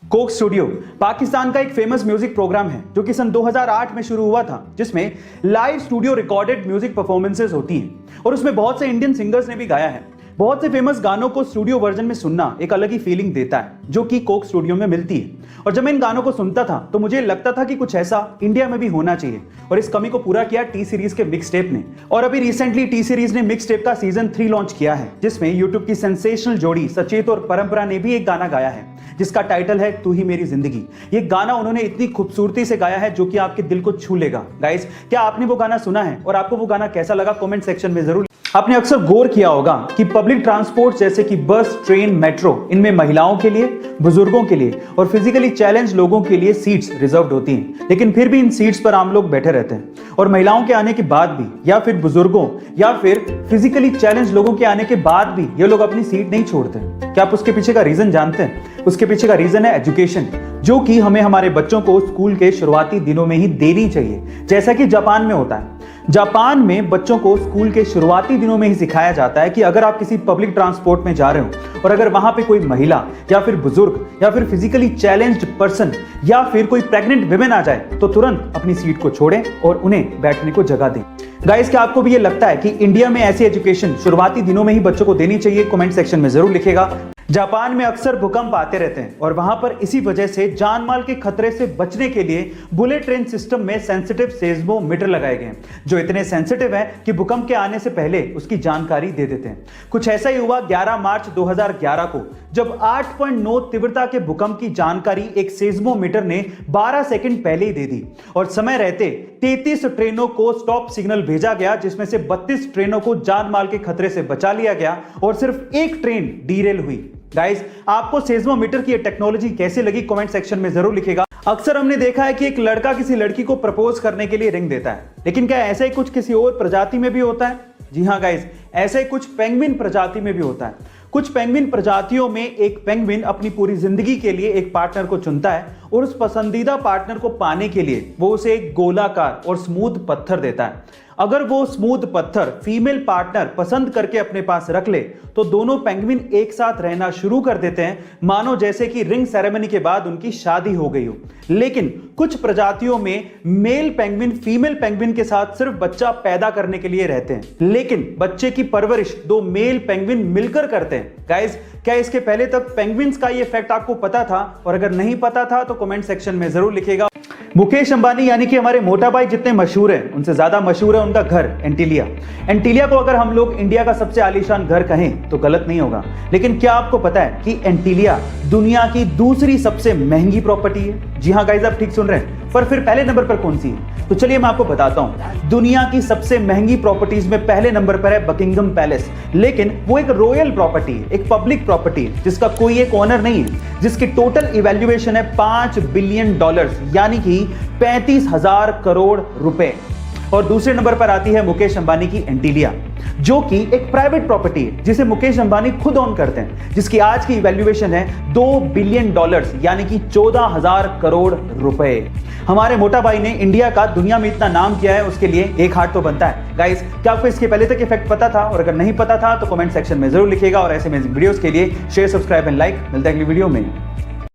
Coke studio Pakistan का एक famous music programme है जो कि सन 2008 में शुरू हुआ था, जिसमें live studio recorded music performances होती हैं और उसमें बहुत से इंडियन सिंगर्स ने भी गाया है। बहुत से फेमस गानों को स्टूडियो वर्जन में सुनना एक अलग ही फीलिंग देता है जो कि कोक स्टूडियो में मिलती है। और जब मैं इन गानों को सुनता था तो मुझे लगता था कि कुछ ऐसा इंडिया में भी होना चाहिए, और इस कमी को पूरा किया टी सीरीज के मिक्स टेप ने। और अभी रिसेंटली टी सीरीज ने मिक्स टेप का सीजन 3 लॉन्च किया है, जिसमें यूट्यूब की सेंसेशनल जोड़ी सचेत और परंपरा ने भी एक गाना गाया है जिसका टाइटल है तू ही मेरी जिंदगी। ये गाना उन्होंने इतनी खूबसूरती से गाया है जो कि आपके दिल को छू लेगा। गाइस, क्या आपने वो गाना सुना है और आपको वो गाना कैसा लगा कमेंट सेक्शन में जरूर। आपने अक्सर गौर किया होगा कि पब्लिक ट्रांसपोर्ट जैसे कि बस, ट्रेन, मेट्रो, इनमें महिलाओं के लिए, बुजुर्गों के लिए और फिजिकली चैलेंज लोगों के लिए सीट्स रिजर्व्ड होती हैं, लेकिन फिर भी इन सीट्स पर आम लोग बैठे रहते हैं। और महिलाओं के आने के बाद भी, या फिर बुजुर्गों या फिर फिजिकली चैलेंज लोगों के आने के बाद भी ये लोग अपनी सीट नहीं छोड़ते। क्या आप उसके पीछे का रीजन जानते हैं? उसके पीछे का रीजन है एजुकेशन, जो कि हमें हमारे बच्चों को स्कूल के शुरुआती दिनों में ही देनी चाहिए, जैसा कि जापान में होता है। जापान में बच्चों को स्कूल के शुरुआती दिनों में ही सिखाया जाता है कि अगर आप किसी पब्लिक ट्रांसपोर्ट में जा रहे हो और अगर वहां पे कोई महिला या फिर बुजुर्ग या फिर फिजिकली चैलेंज्ड पर्सन या फिर कोई प्रेग्नेंट विमेन आ जाए तो तुरंत अपनी सीट को छोड़ें और उन्हें बैठने को जगह दें। गाइस, क्या आपको भी ये लगता है कि इंडिया में ऐसी एजुकेशन शुरुआती दिनों में ही बच्चों को देनी चाहिए? कमेंट सेक्शन में जरूर लिखिएगा। जापान में अक्सर भूकंप आते रहते हैं और वहां पर इसी वजह से जान माल के खतरे से बचने के लिए बुलेट ट्रेन सिस्टम में सेंसिटिव सेस्मोमीटर लगाए गए हैं, जो इतने सेंसिटिव हैं कि भूकंप के आने से पहले उसकी जानकारी दे देते हैं। कुछ ऐसा ही हुआ 11 मार्च 2011 को, जब 8.9 तीव्रता के भूकंप की जानकारी एक सेस्मोमीटर ने 12 सेकंड पहले ही दे दी और समय रहते 33 ट्रेनों को स्टॉप सिग्नल भेजा गया, जिसमें से 32 ट्रेनों को जान माल के खतरे से बचा लिया गया और सिर्फ एक ट्रेन डीरेल हुई। गाइस, आपको सेस्मोमीटर की ये टेक्नोलॉजी कैसी लगी कमेंट सेक्शन में जरूर लिखिएगा। अक्सर हमने देखा है कि एक लड़का किसी लड़की को प्रपोज करने के लिए रिंग देता है, लेकिन क्या ऐसा ही कुछ किसी और प्रजाति में भी होता है? जी हाँ गाइस, ऐसा ही कुछ पेंगुइन प्रजाति में भी होता है। कुछ पेंगुइन प्रजातियों में एक पेंगुइन अपनी पूरी जिंदगी के लिए एक पार्टनर को चुनता है और उस पसंदीदा पार्टनर को पाने के लिए वो उसे एक गोलाकार और स्मूथ पत्थर देता है। अगर वो स्मूथ पत्थर फीमेल पार्टनर पसंद करके अपने पास रख ले तो दोनों पेंगुइन एक साथ रहना शुरू कर देते हैं, मानो जैसे कि रिंग सेरेमनी के बाद उनकी शादी हो गई हो। लेकिन कुछ प्रजातियों में मेल पेंगुइन फीमेल पेंगुइन के साथ सिर्फ बच्चा पैदा करने के लिए रहते हैं, लेकिन बच्चे की परवरिश दो मेल पेंगुइन मिलकर करते हैं। गाइस, क्या इसके पहले तक पेंगुइन्स का ये फैक्ट आपको पता था? और अगर नहीं पता था तो कमेंट सेक्शन में जरूर लिखिएगा। मुकेश अंबानी यानी कि हमारे मोटा भाई जितने मशहूर हैं, उनसे ज्यादा मशहूर है उनका घर एंटीलिया। एंटीलिया को अगर हम लोग इंडिया का सबसे आलीशान घर कहें तो गलत नहीं होगा, लेकिन क्या आपको पता है कि एंटीलिया दुनिया की दूसरी सबसे महंगी प्रॉपर्टी है? जी हाँ गाइस, आप ठीक सुन रहे हैं। पर फिर पहले नंबर पर कौन सी है? तो चलिए मैं आपको बताता हूं। दुनिया की सबसे महंगी प्रॉपर्टीज में पहले नंबर पर है बकिंगम पैलेस, लेकिन वो एक रॉयल प्रॉपर्टी है, एक पब्लिक प्रॉपर्टी है जिसका कोई एक ओनर नहीं है, जिसकी टोटल इवैल्यूएशन है $5 बिलियन, यानी कि 35,000 करोड़ रुपए। और दूसरे नंबर पर आती है मुकेश अंबानी की एंटीलिया, जो कि एक प्राइवेट प्रॉपर्टी है जिसे मुकेश अंबानी खुद ओन करते हैं, जिसकी आज की इवैल्यूएशन है $2 बिलियन, यानी कि 14,000 करोड़ रुपए। हमारे मोटा भाई ने इंडिया का दुनिया में इतना नाम किया है, उसके लिए एक हार्ट तो बनता है। गाइस, क्या आपको इसके पहले तक इफेक्ट पता था? और अगर नहीं पता था तो कमेंट सेक्शन में जरूर लिखिएगा। और ऐसे अमेजिंग वीडियोस के लिए शेयर, सब्सक्राइब एंड लाइक। मिलते हैं अगली वीडियो में।